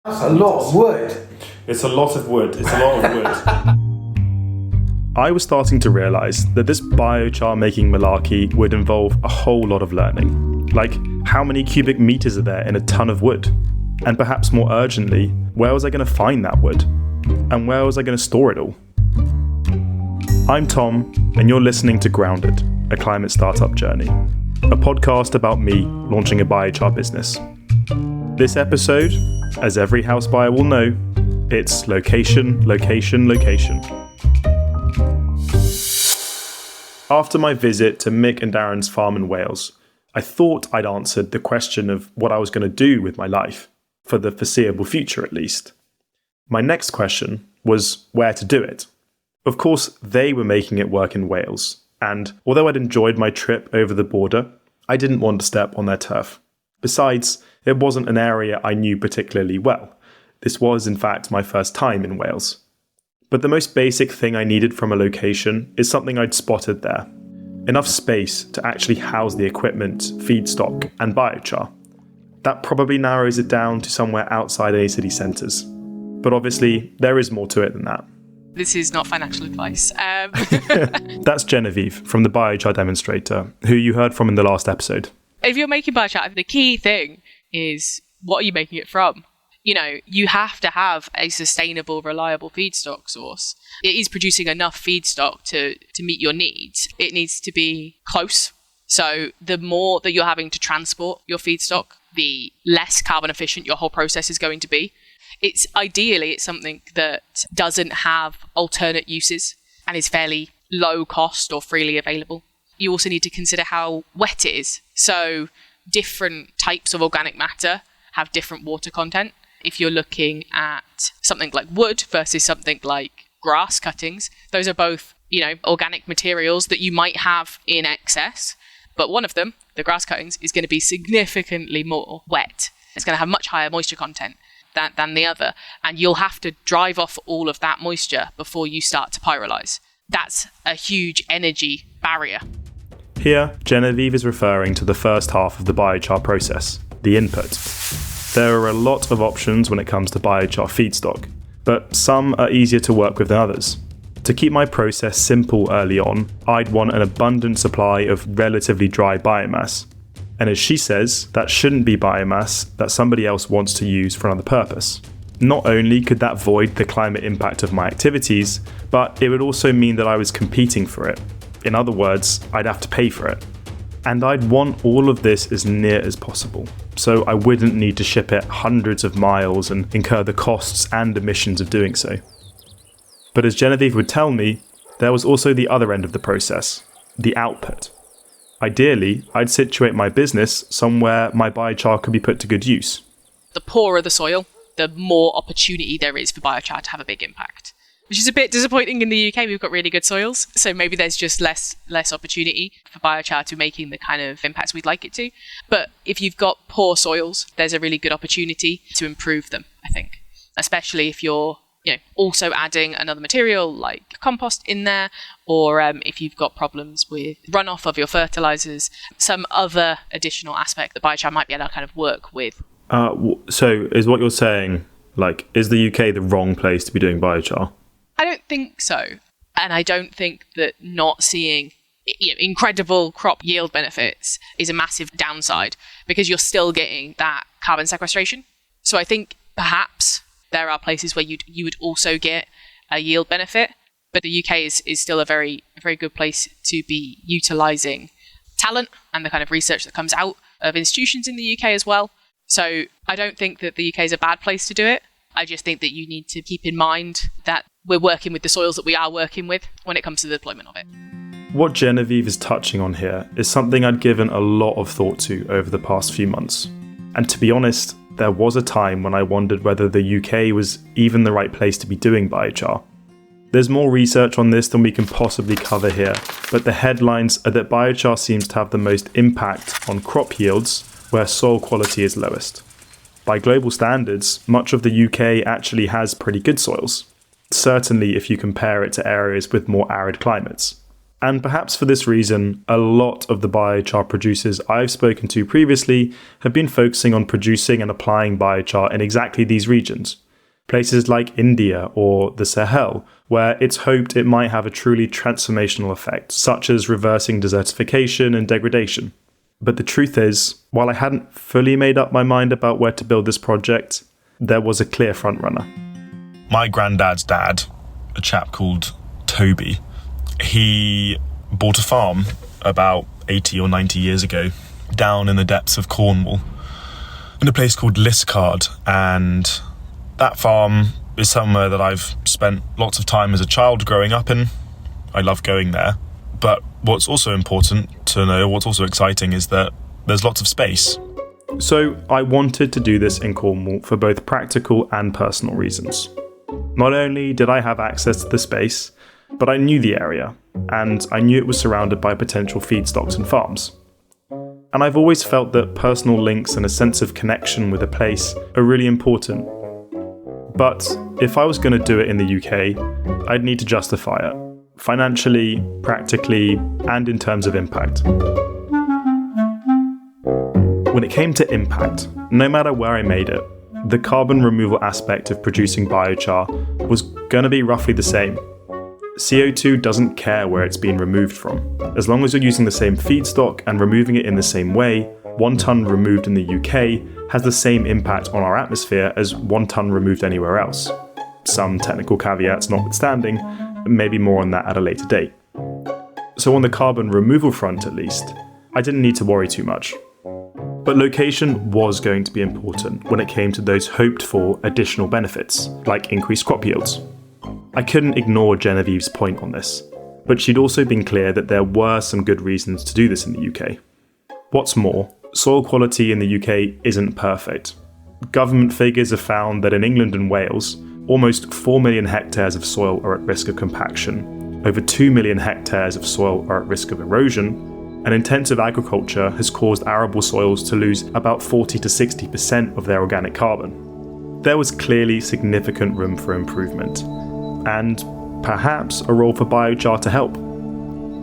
That's a lot of wood. It's a lot of wood. It's a lot of wood. I was starting to realise that this biochar making malarkey would involve a whole lot of learning. Like, how many cubic meters are there in a tonne of wood? And perhaps more urgently, where was I going to find that wood? And where was I going to store it all? I'm Tom, and you're listening to Grounded, a climate startup journey, a podcast about me launching a biochar business. This episode, as every house buyer will know, it's location, location, location. After my visit to Mick and Darren's farm in Wales, I thought I'd answered the question of what I was going to do with my life, for the foreseeable future at least. My next question was where to do it. Of course, they were making it work in Wales, and although I'd enjoyed my trip over the border, I didn't want to step on their turf. Besides, it wasn't an area I knew particularly well. This was, in fact, my first time in Wales. But the most basic thing I needed from a location is something I'd spotted there. Enough space to actually house the equipment, feedstock, and biochar. That probably narrows it down to somewhere outside any city centres. But obviously, there is more to it than that. This is not financial advice. That's Genevieve from the biochar demonstrator, who you heard from in the last episode. If you're making biochar, the key thing is, what are you making it from? You know, you have to have a sustainable, reliable feedstock source. It is producing enough feedstock to meet your needs. It needs to be close. So the more that you're having to transport your feedstock, the less carbon efficient your whole process is going to be. It's something that doesn't have alternate uses and is fairly low cost or freely available. You also need to consider how wet it is. So different types of organic matter have different water content. If you're looking at something like wood versus something like grass cuttings, those are both, organic materials that you might have in excess. But one of them, the grass cuttings, is going to be significantly more wet. It's going to have much higher moisture content than the other. And you'll have to drive off all of that moisture before you start to pyrolyze. That's a huge energy barrier. Here, Genevieve is referring to the first half of the biochar process, the input. There are a lot of options when it comes to biochar feedstock, but some are easier to work with than others. To keep my process simple early on, I'd want an abundant supply of relatively dry biomass. And as she says, that shouldn't be biomass that somebody else wants to use for another purpose. Not only could that void the climate impact of my activities, but it would also mean that I was competing for it. In other words, I'd have to pay for it. And I'd want all of this as near as possible, so I wouldn't need to ship it hundreds of miles and incur the costs and emissions of doing so. But as Genevieve would tell me, there was also the other end of the process, the output. Ideally, I'd situate my business somewhere my biochar could be put to good use. The poorer the soil, the more opportunity there is for biochar to have a big impact. Which is a bit disappointing in the UK. We've got really good soils, so maybe there's just less opportunity for biochar to making the kind of impacts we'd like it to. But if you've got poor soils, there's a really good opportunity to improve them, I think. Especially if you're also adding another material like compost in there, or if you've got problems with runoff of your fertilizers, some other additional aspect that biochar might be able to kind of work with. So is what you're saying, is the UK the wrong place to be doing biochar? I don't think so. And I don't think that not seeing incredible crop yield benefits is a massive downside, because you're still getting that carbon sequestration. So I think perhaps there are places where you would also get a yield benefit, but the UK is still a very good place to be utilising talent and the kind of research that comes out of institutions in the UK as well. So I don't think that the UK is a bad place to do it. I just think that you need to keep in mind that we're working with the soils that we are working with when it comes to the deployment of it. What Genevieve is touching on here is something I'd given a lot of thought to over the past few months. And to be honest, there was a time when I wondered whether the UK was even the right place to be doing biochar. There's more research on this than we can possibly cover here, but the headlines are that biochar seems to have the most impact on crop yields where soil quality is lowest. By global standards, much of the UK actually has pretty good soils, certainly if you compare it to areas with more arid climates. And perhaps for this reason, a lot of the biochar producers I've spoken to previously have been focusing on producing and applying biochar in exactly these regions. Places like India or the Sahel, where it's hoped it might have a truly transformational effect, such as reversing desertification and degradation. But the truth is, while I hadn't fully made up my mind about where to build this project, there was a clear frontrunner. My granddad's dad, a chap called Toby, he bought a farm about 80 or 90 years ago down in the depths of Cornwall in a place called Liscard, and that farm is somewhere that I've spent lots of time as a child growing up in. I love going there. But what's also important to know, what's also exciting, is that there's lots of space. So I wanted to do this in Cornwall for both practical and personal reasons. Not only did I have access to the space, but I knew the area, and I knew it was surrounded by potential feedstocks and farms. And I've always felt that personal links and a sense of connection with a place are really important. But if I was going to do it in the UK, I'd need to justify it, financially, practically, and in terms of impact. When it came to impact, no matter where I made it, the carbon removal aspect of producing biochar was going to be roughly the same. CO2 doesn't care where it's been removed from. As long as you're using the same feedstock and removing it in the same way, 1 tonne removed in the UK has the same impact on our atmosphere as 1 tonne removed anywhere else. Some technical caveats notwithstanding, maybe more on that at a later date. So on the carbon removal front at least, I didn't need to worry too much. But location was going to be important when it came to those hoped for additional benefits, like increased crop yields. I couldn't ignore Genevieve's point on this, but she'd also been clear that there were some good reasons to do this in the UK. What's more, soil quality in the UK isn't perfect. Government figures have found that in England and Wales, almost 4 million hectares of soil are at risk of compaction, over 2 million hectares of soil are at risk of erosion, and intensive agriculture has caused arable soils to lose about 40 to 60% of their organic carbon. There was clearly significant room for improvement, and perhaps a role for biochar to help.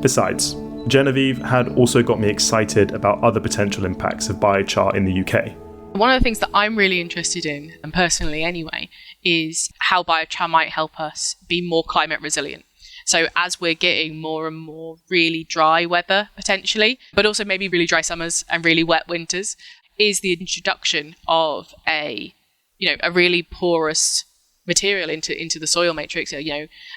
Besides, Genevieve had also got me excited about other potential impacts of biochar in the UK. One of the things that I'm really interested in, and personally anyway, is how biochar might help us be more climate resilient. So as we're getting more and more really dry weather potentially, but also maybe really dry summers and really wet winters, is the introduction of a really porous material into the soil matrix,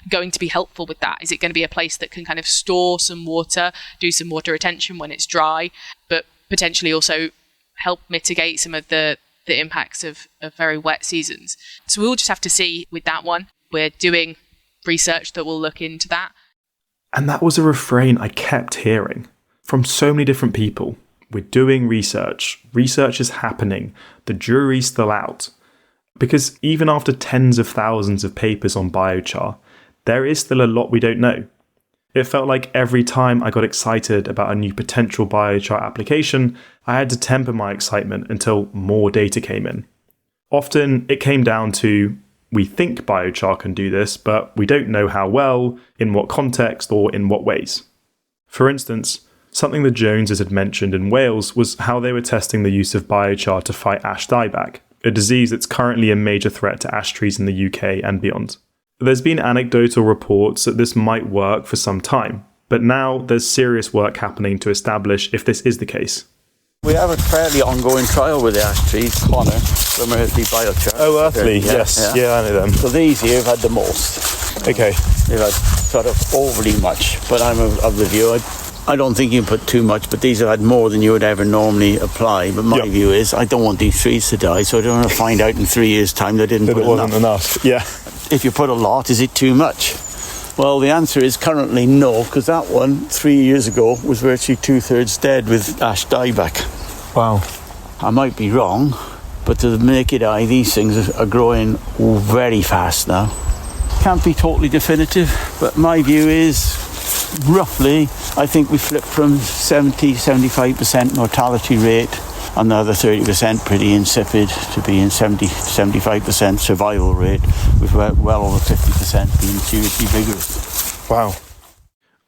going to be helpful with that? Is it going to be a place that can kind of store some water, do some water retention when it's dry, but potentially also help mitigate some of the impacts of very wet seasons? So we'll just have to see with that one. We're doing research that will look into that. And that was a refrain I kept hearing from so many different people. We're doing research is happening, the jury's still out. Because even after tens of thousands of papers on biochar, there is still a lot we don't know. It felt like every time I got excited about a new potential biochar application, I had to temper my excitement until more data came in. Often it came down to, we think biochar can do this, but we don't know how well, in what context, or in what ways. For instance, something the Joneses had mentioned in Wales was how they were testing the use of biochar to fight ash dieback, a disease that's currently a major threat to ash trees in the UK and beyond. There's been anecdotal reports that this might work for some time, but now there's serious work happening to establish if this is the case. We have a fairly ongoing trial with the ash trees, Connor, from Earthly Biochar. Oh, Earthly, yes. Yeah, I know them. So these here have had the most. Okay. They've had sort of overly much, but I'm of the view, I don't think you can put too much, but these have had more than you would ever normally apply. But my view is, I don't want these trees to die, so I don't want to find out in 3 years' time they didn't put enough. It wasn't enough, yeah. If you put a lot, is it too much? Well, the answer is currently no, because that one, 3 years ago, was virtually 2/3 dead with ash dieback. Wow. I might be wrong, but to the naked eye, these things are growing very fast now. Can't be totally definitive, but my view is, roughly, I think we flipped from 70-75% mortality rate and the other 30% pretty insipid to being 70-75% survival rate, with well over 50% being seriously vigorous. Wow.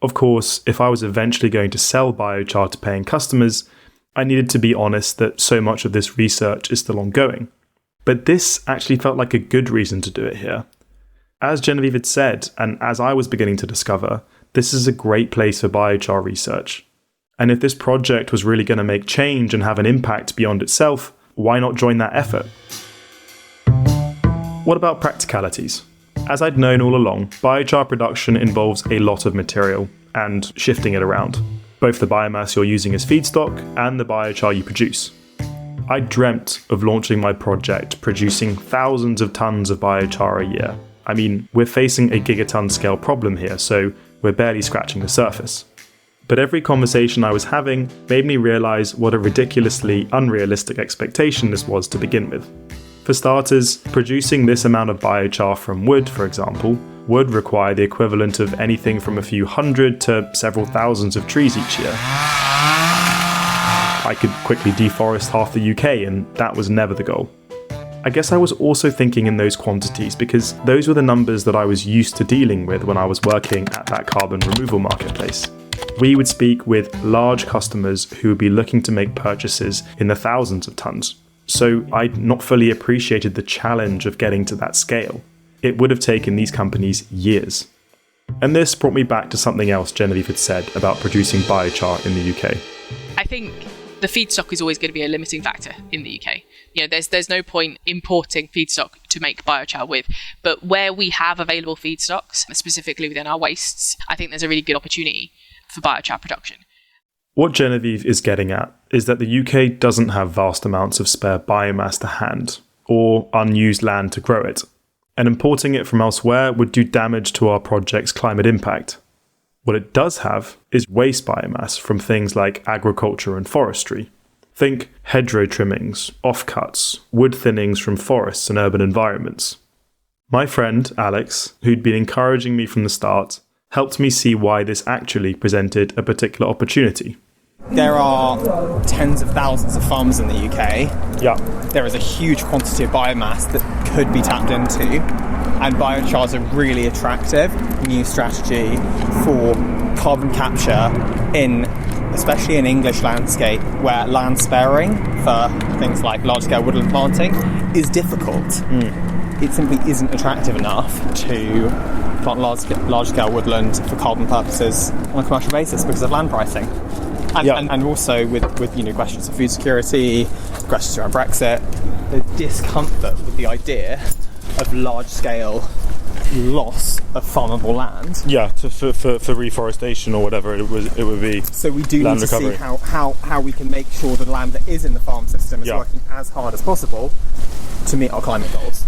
Of course, if I was eventually going to sell biochar to paying customers, I needed to be honest that so much of this research is still ongoing. But this actually felt like a good reason to do it here. As Genevieve had said, and as I was beginning to discover, this is a great place for biochar research. And if this project was really going to make change and have an impact beyond itself, why not join that effort? What about practicalities? As I'd known all along, biochar production involves a lot of material and shifting it around, both the biomass you're using as feedstock and the biochar you produce. I dreamt of launching my project producing thousands of tons of biochar a year. I mean, we're facing a gigaton scale problem here, so we're barely scratching the surface. But every conversation I was having made me realise what a ridiculously unrealistic expectation this was to begin with. For starters, producing this amount of biochar from wood, for example, would require the equivalent of anything from a few hundred to several thousands of trees each year. I could quickly deforest half the UK, and that was never the goal. I guess I was also thinking in those quantities because those were the numbers that I was used to dealing with when I was working at that carbon removal marketplace. We would speak with large customers who would be looking to make purchases in the thousands of tons. So I'd not fully appreciated the challenge of getting to that scale. It would have taken these companies years. And this brought me back to something else Genevieve had said about producing biochar in the UK. I think the feedstock is always going to be a limiting factor in the UK. There's no point importing feedstock to make biochar with, but where we have available feedstocks, specifically within our wastes, I think there's a really good opportunity for biochar production. What Genevieve is getting at is that the UK doesn't have vast amounts of spare biomass to hand, or unused land to grow it, and importing it from elsewhere would do damage to our project's climate impact. What it does have is waste biomass from things like agriculture and forestry. Think hedgerow trimmings, offcuts, wood thinnings from forests and urban environments. My friend, Alex, who'd been encouraging me from the start, helped me see why this actually presented a particular opportunity. There are tens of thousands of farms in the UK. Yeah. There is a huge quantity of biomass that could be tapped into, and biochar is a really attractive new strategy for carbon capture especially in English landscape where land sparing for things like large-scale woodland planting is difficult. It simply isn't attractive enough to plant large-scale woodland for carbon purposes on a commercial basis because of land pricing. And also with questions of food security, questions around Brexit, the discomfort with the idea of large-scale loss of farmable land. Yeah, for reforestation or whatever it would be. So we do land need to recovery. see how we can make sure the land that is in the farm system is working as hard as possible to meet our climate goals.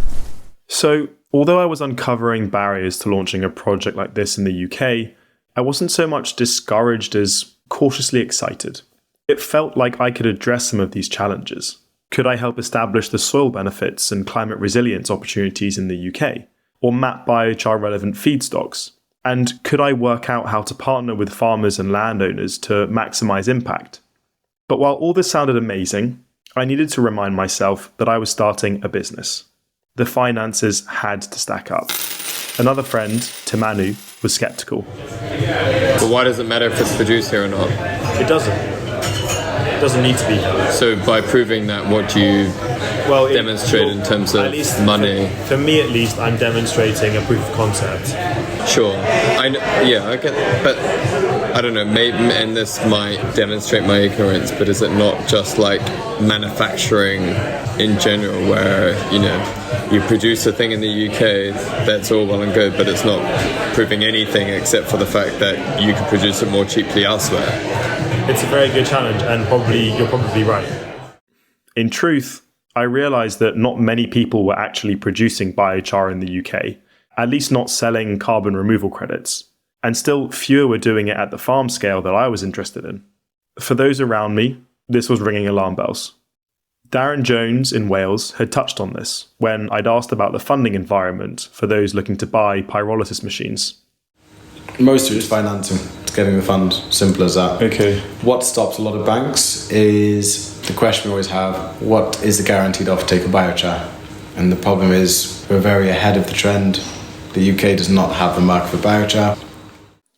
So, although I was uncovering barriers to launching a project like this in the UK, I wasn't so much discouraged as cautiously excited. It felt like I could address some of these challenges. Could I help establish the soil benefits and climate resilience opportunities in the UK? Or map biochar relevant feedstocks? And could I work out how to partner with farmers and landowners to maximise impact? But while all this sounded amazing, I needed to remind myself that I was starting a business. The finances had to stack up. Another friend, Timanu, was sceptical. But why does it matter if it's produced here or not? It doesn't. It doesn't need to be. So by proving that, what do you demonstrate in terms of money? For me at least, I'm demonstrating a proof of concept. Sure. I get that. But I don't know, maybe, and this might demonstrate my ignorance, but is it not just like manufacturing in general where, you produce a thing in the UK, that's all well and good, but it's not proving anything except for the fact that you can produce it more cheaply elsewhere? It's a very good challenge, and you're probably right. In truth, I realised that not many people were actually producing biochar in the UK, at least not selling carbon removal credits, and still fewer were doing it at the farm scale that I was interested in. For those around me, this was ringing alarm bells. Darren Jones in Wales had touched on this when I'd asked about the funding environment for those looking to buy pyrolysis machines. Most of it is financing, it's getting the fund, simple as that. Okay. What stops a lot of banks is the question we always have, what is the guaranteed offtake of biochar? And the problem is we're very ahead of the trend. The UK does not have the market for biochar.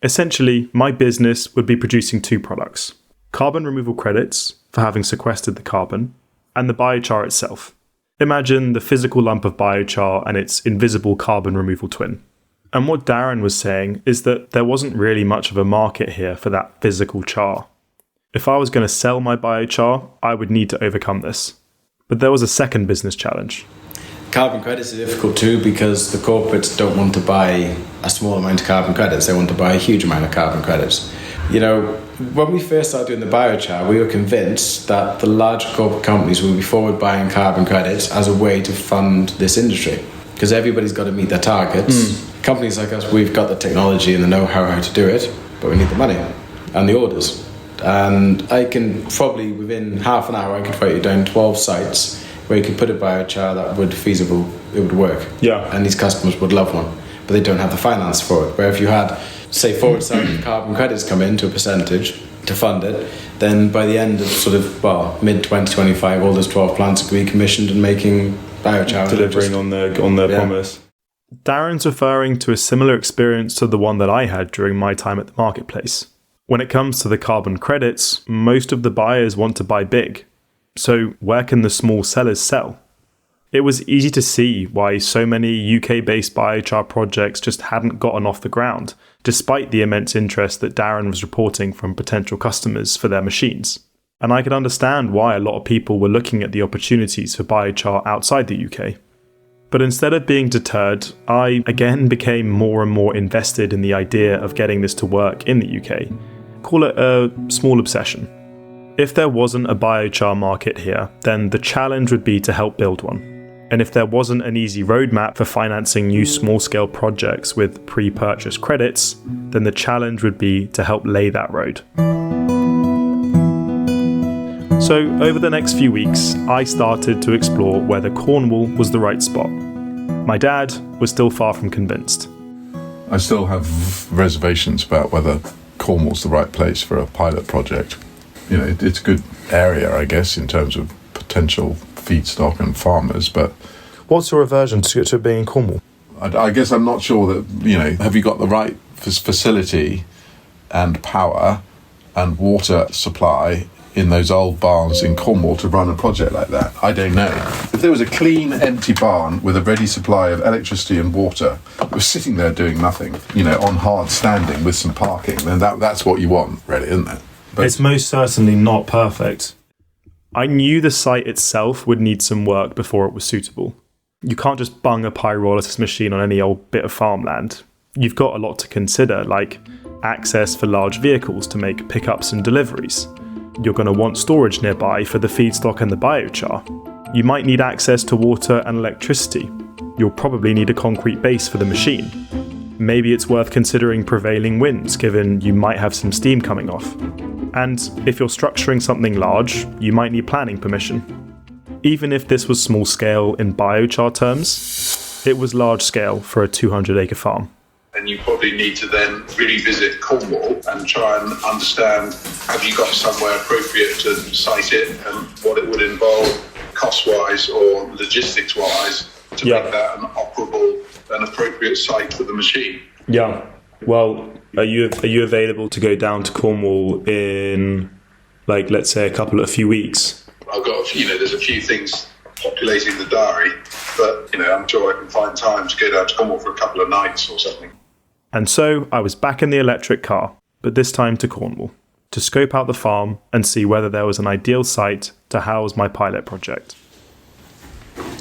Essentially, my business would be producing two products: carbon removal credits for having sequestered the carbon, and the biochar itself. Imagine the physical lump of biochar and its invisible carbon removal twin. And what Darren was saying is that there wasn't really much of a market here for that physical char. If I was going to sell my biochar, I would need to overcome this. But there was a second business challenge. Carbon credits are difficult too because the corporates don't want to buy a small amount of carbon credits, they want to buy a huge amount of carbon credits. You know, when we first started doing the biochar, we were convinced that the large corporate companies would be forward buying carbon credits as a way to fund this industry, because everybody's got to meet their targets. Companies like us, we've got the technology and the know-how to do it, but we need the money and the orders. And I can probably, within half an hour, I could write you down 12 sites where you could put a biochar that would feasible, it would work. Yeah. And these customers would love one, but they don't have the finance for it. Where if you had, say, 4% carbon credits come in to a percentage to fund it, then by the end of mid-2025, all those 12 plants could be commissioned and making biochar. Delivering on their promise. Darren's referring to a similar experience to the one that I had during my time at the marketplace. When it comes to the carbon credits, most of the buyers want to buy big. So where can the small sellers sell? It was easy to see why so many UK-based biochar projects just hadn't gotten off the ground, despite the immense interest that Darren was reporting from potential customers for their machines. And I could understand why a lot of people were looking at the opportunities for biochar outside the UK. But instead of being deterred, I again became more and more invested in the idea of getting this to work in the UK. Call it a small obsession. If there wasn't a biochar market here, then the challenge would be to help build one. And if there wasn't an easy roadmap for financing new small-scale projects with pre-purchase credits, then the challenge would be to help lay that road. So over the next few weeks, I started to explore whether Cornwall was the right spot. My dad was still far from convinced. I still have reservations about whether Cornwall's the right place for a pilot project. You know, it's a good area, I guess, in terms of potential feedstock and farmers, but... What's your aversion to being in Cornwall? I guess I'm not sure that, you know, have you got the right facility and power and water supply in those old barns in Cornwall to run a project like that? I don't know. If there was a clean, empty barn with a ready supply of electricity and water, it was sitting there doing nothing, you know, on hard standing with some parking, then that's what you want, really, isn't it? But it's most certainly not perfect. I knew the site itself would need some work before it was suitable. You can't just bung a pyrolysis machine on any old bit of farmland. You've got a lot to consider, like access for large vehicles to make pickups and deliveries. You're going to want storage nearby for the feedstock and the biochar. You might need access to water and electricity. You'll probably need a concrete base for the machine. Maybe it's worth considering prevailing winds, given you might have some steam coming off. And if you're structuring something large, you might need planning permission. Even if this was small scale in biochar terms, it was large scale for a 200-acre farm. And you probably need to then revisit Cornwall and try and understand, have you got somewhere appropriate to site it and what it would involve cost-wise or logistics-wise to make that an operable and appropriate site for the machine. Yeah. Well, are you available to go down to Cornwall in, like, let's say a few weeks? I've got, there's a few things populating the diary, but, I'm sure I can find time to go down to Cornwall for a couple of nights or something. And so I was back in the electric car, but this time to Cornwall, to scope out the farm and see whether there was an ideal site to house my pilot project.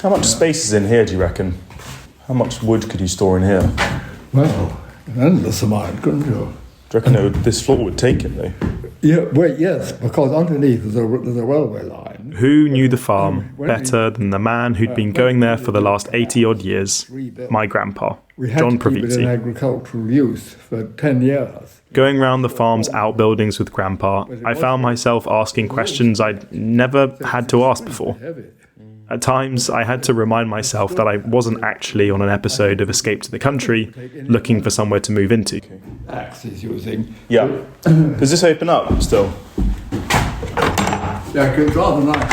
How much space is in here, do you reckon? How much wood could you store in here? Well, an endless amount, couldn't you? Do you reckon this floor would take it, though? Yeah, well, yes, because underneath there's a railway line. Who knew the farm better than the man who'd been going there for the last 80-odd years, my grandpa, John We had to keep it in Provizzi. agricultural use for 10 years. Going round the farm's outbuildings with Grandpa, I found myself asking questions I'd never had to ask before. At times, I had to remind myself that I wasn't actually on an episode of Escape to the Country, looking for somewhere to move into. Axes using. Yeah. Does this open up still? Yeah, it's rather nice.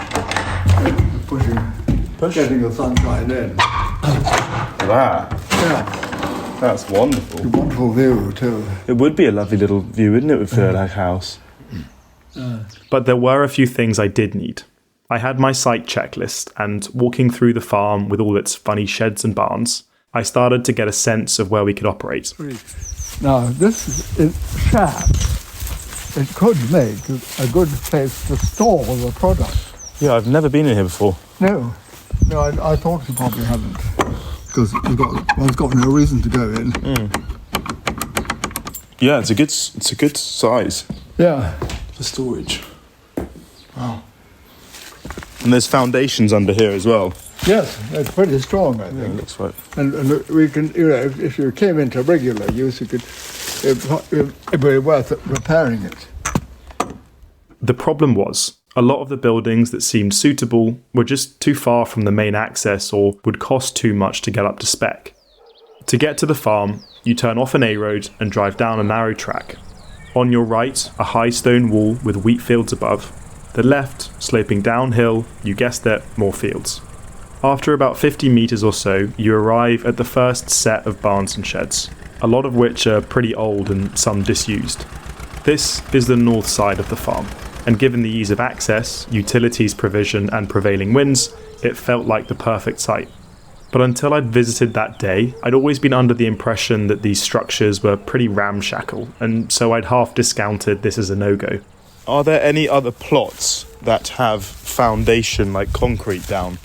Getting the sunshine in. That. Yeah. That's wonderful. A wonderful view too. It would be a lovely little view, wouldn't it, with Fairlag House? But there were a few things I did need. I had my site checklist, and walking through the farm with all its funny sheds and barns, I started to get a sense of where we could operate. Now, this is shack. It could make a good place to store the product. Yeah, I've never been in here before. No, I thought you probably hadn't, because one's got no reason to go in. Yeah, it's a good size Yeah. for storage. Wow. And there's foundations under here as well. Yes, it's pretty strong, I think. Yeah, it looks like. And we can, if you came into regular use, it'd be worth repairing it. The problem was, a lot of the buildings that seemed suitable were just too far from the main access or would cost too much to get up to spec. To get to the farm, you turn off an A road and drive down a narrow track. On your right, a high stone wall with wheat fields above. The left, sloping downhill, you guessed it, more fields. After about 50 metres or so, you arrive at the first set of barns and sheds, a lot of which are pretty old and some disused. This is the north side of the farm, and given the ease of access, utilities provision and prevailing winds, it felt like the perfect site. But until I'd visited that day, I'd always been under the impression that these structures were pretty ramshackle, and so I'd half discounted this as a no-go. Are there any other plots that have foundation like concrete down?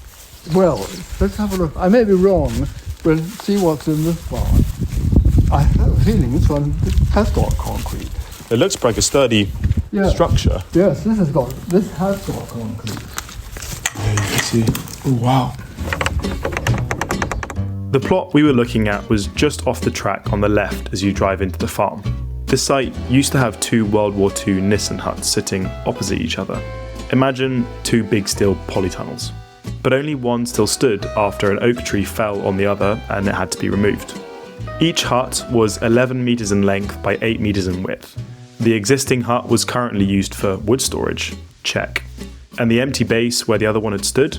Well, let's have a look. I may be wrong. We'll see what's in this barn. I have a feeling this one has got concrete. It looks like a sturdy structure. Yes, this has got concrete. Yeah, you can see. Oh, wow. The plot we were looking at was just off the track on the left as you drive into the farm. This site used to have 2 World War II Nissen huts sitting opposite each other. Imagine 2 big steel polytunnels. But only one still stood after an oak tree fell on the other and it had to be removed. Each hut was 11 metres in length by 8 metres in width. The existing hut was currently used for wood storage, check. And the empty base where the other one had stood?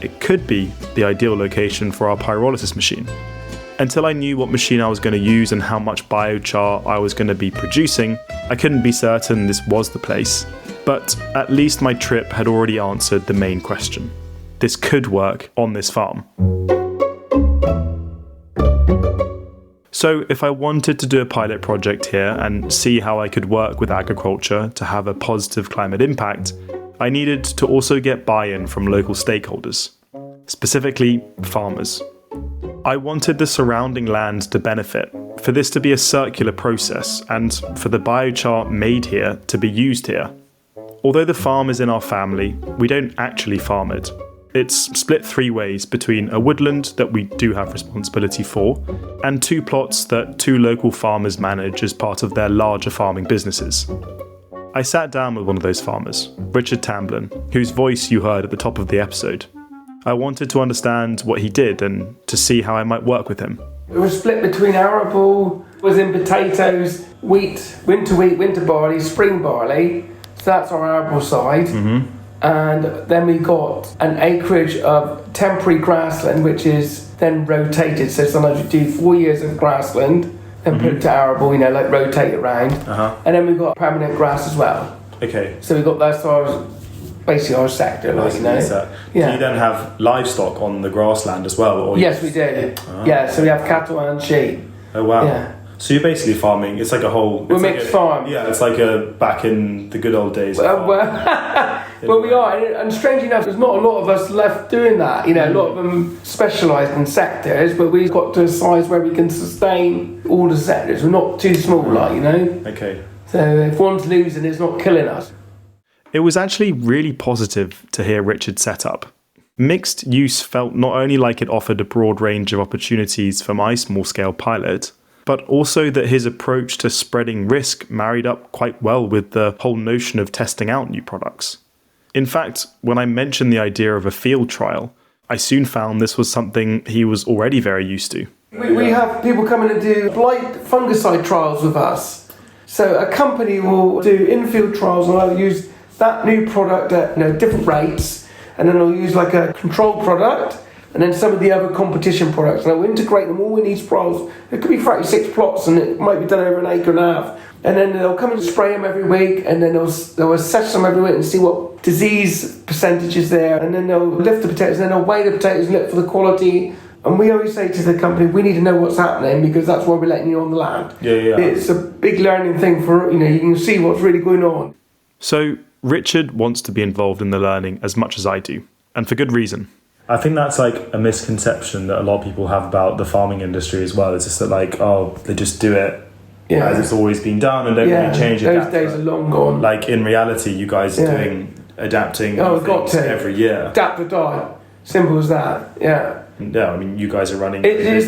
It could be the ideal location for our pyrolysis machine. Until I knew what machine I was going to use and how much biochar I was going to be producing, I couldn't be certain this was the place. But at least my trip had already answered the main question. This could work on this farm. So if I wanted to do a pilot project here and see how I could work with agriculture to have a positive climate impact, I needed to also get buy-in from local stakeholders, specifically farmers. I wanted the surrounding land to benefit, for this to be a circular process, and for the biochar made here to be used here. Although the farm is in our family, we don't actually farm it. It's split 3 ways between a woodland that we do have responsibility for, and 2 plots that 2 local farmers manage as part of their larger farming businesses. I sat down with one of those farmers, Richard Tamblin, whose voice you heard at the top of the episode. I wanted to understand what he did and to see how I might work with him. It was split between arable, was in potatoes, wheat, winter barley, spring barley. So that's our arable side. Mm-hmm. And then we got an acreage of temporary grassland, which is then rotated. So sometimes we do 4 years of grassland and put it to arable, like rotate around. Uh-huh. And then we've got permanent grass as well. Okay. So we've got basically our sector, Yeah. Do you then have livestock on the grassland as well? Or yes, we do. Ah. Yeah, so we have cattle and sheep. Oh, wow. Yeah. So you're basically farming, it's like a whole... We're mixed farm. Yeah, it's like back in the good old days. Well, we are, and strangely enough, there's not a lot of us left doing that. A lot of them specialise in sectors, but we've got to a size where we can sustain all the sectors. We're not too small, Okay. So if one's losing, it's not killing us. It was actually really positive to hear Richard's setup. Mixed use felt not only like it offered a broad range of opportunities for my small-scale pilot, but also that his approach to spreading risk married up quite well with the whole notion of testing out new products. In fact, when I mentioned the idea of a field trial, I soon found this was something he was already very used to. We have people coming to do blight fungicide trials with us. So a company will do in-field trials and they'll use that new product at different rates, and then they'll use like a control product and then some of the other competition products, and I'll integrate them all in these trials. It could be 36 plots, and it might be done over an acre and a half. And then they'll come and spray them every week, and then they'll assess them every week and see what disease percentage is there, and then they'll lift the potatoes, and then they'll weigh the potatoes and look for the quality. And we always say to the company, we need to know what's happening, because that's why we're letting you on the land. Yeah. It's a big learning thing for, you can see what's really going on. So Richard wants to be involved in the learning as much as I do, and for good reason. I think that's like a misconception that a lot of people have about the farming industry as well. It's just that they just do it as it's always been done and don't really change it. Those days are long gone. Like in reality, you guys are adapting things every year. Adapt or die. Simple as that. Yeah. Yeah, I mean, you guys are running.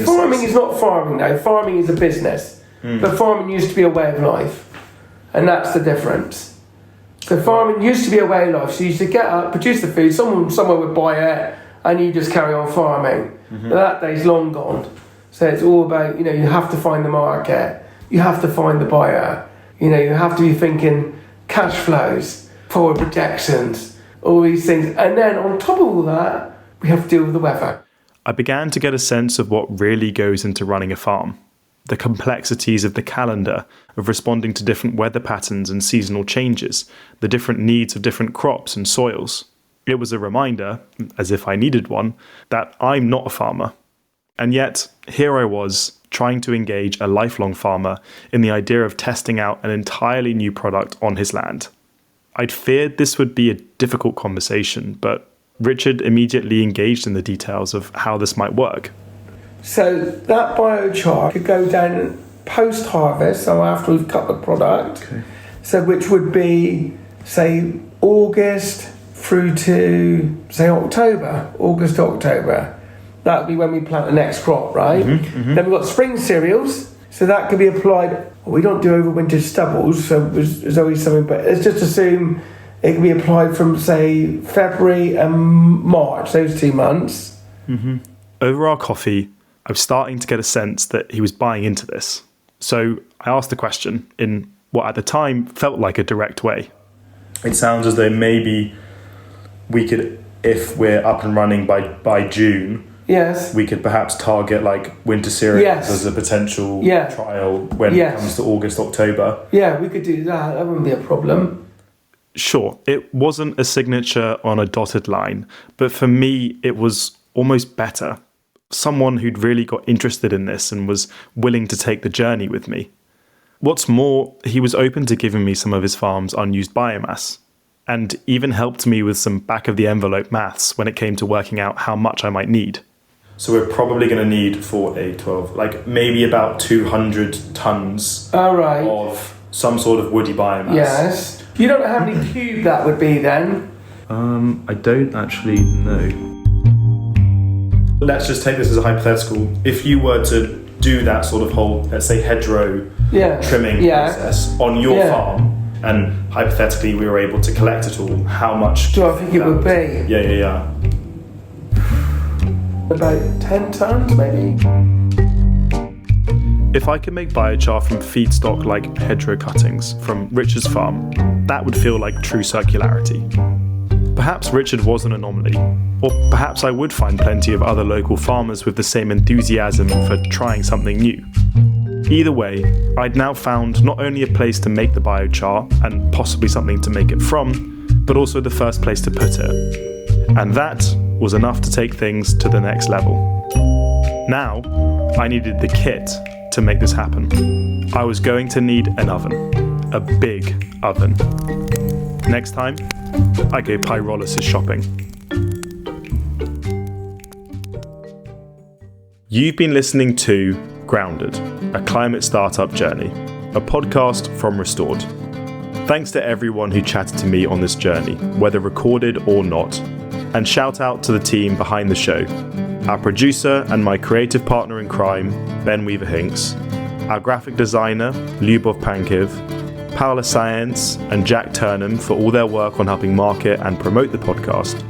Farming is not farming now. Farming is a business. But farming used to be a way of life, and that's the difference. So farming used to be a way of life. So you used to get up, produce the food. Someone somewhere would buy it, and you just carry on farming. But that day's long gone. So it's all about, you have to find the market. You have to find the buyer. You have to be thinking cash flows, forward projections, all these things. And then on top of all that, we have to deal with the weather. I began to get a sense of what really goes into running a farm. The complexities of the calendar, of responding to different weather patterns and seasonal changes, the different needs of different crops and soils. It was a reminder, as if I needed one, that I'm not a farmer. And yet, here I was, trying to engage a lifelong farmer in the idea of testing out an entirely new product on his land. I'd feared this would be a difficult conversation, but Richard immediately engaged in the details of how this might work. So that biochar could go down post-harvest, so after we've cut the product, so which would be, say, August through to, say, October. That would be when we plant the next crop, right? Then we've got spring cereals, so that could be applied. We don't do overwintered stubbles, so there's always something, but let's just assume it can be applied from, say, February and March, those 2 months. Over our coffee, I was starting to get a sense that he was buying into this. So I asked the question in what at the time felt like a direct way. It sounds as though maybe we could, if we're up and running by June, we could perhaps target winter cereals as a potential trial when it comes to August, October. Yeah, we could do that. That wouldn't be a problem. Sure, it wasn't a signature on a dotted line, but for me, it was almost better. Someone who'd really got interested in this and was willing to take the journey with me. What's more, he was open to giving me some of his farm's unused biomass, and even helped me with some back-of-the-envelope maths when it came to working out how much I might need. So we're probably going to need for a 12, maybe about 200 tonnes of some sort of woody biomass. Yes. You don't know how many cube that would be then? I don't actually know. Let's just take this as a hypothetical. If you were to do that sort of whole, let's say, hedgerow trimming process on your farm, and hypothetically we were able to collect it all, how much do I think it would be? Yeah. About 10 tonnes, maybe? If I could make biochar from feedstock like hedgerow cuttings from Richard's farm, that would feel like true circularity. Perhaps Richard was an anomaly, or perhaps I would find plenty of other local farmers with the same enthusiasm for trying something new. Either way, I'd now found not only a place to make the biochar, and possibly something to make it from, but also the first place to put it. And that was enough to take things to the next level. Now, I needed the kit to make this happen. I was going to need an oven. A big oven. Next time, I go pyrolysis shopping. You've been listening to Grounded, a climate startup journey, a podcast from Restored. Thanks to everyone who chatted to me on this journey, whether recorded or not. And shout out to the team behind the show. Our producer and my creative partner in crime, Ben Weaver-Hinks. Our graphic designer, Lyubov Pankiv. Paula Science and Jack Turnham for all their work on helping market and promote the podcast.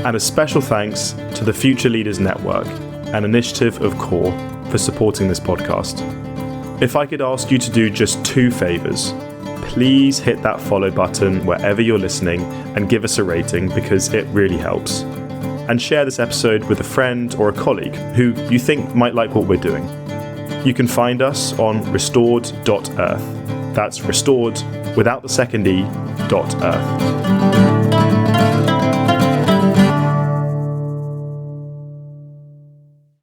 And a special thanks to the Future Leaders Network, an initiative of CORE, for supporting this podcast. If I could ask you to do just 2 favours, please hit that follow button wherever you're listening and give us a rating because it really helps. and share this episode with a friend or a colleague who you think might like what we're doing. You can find us on restord.earth. That's restored without the second E, .earth.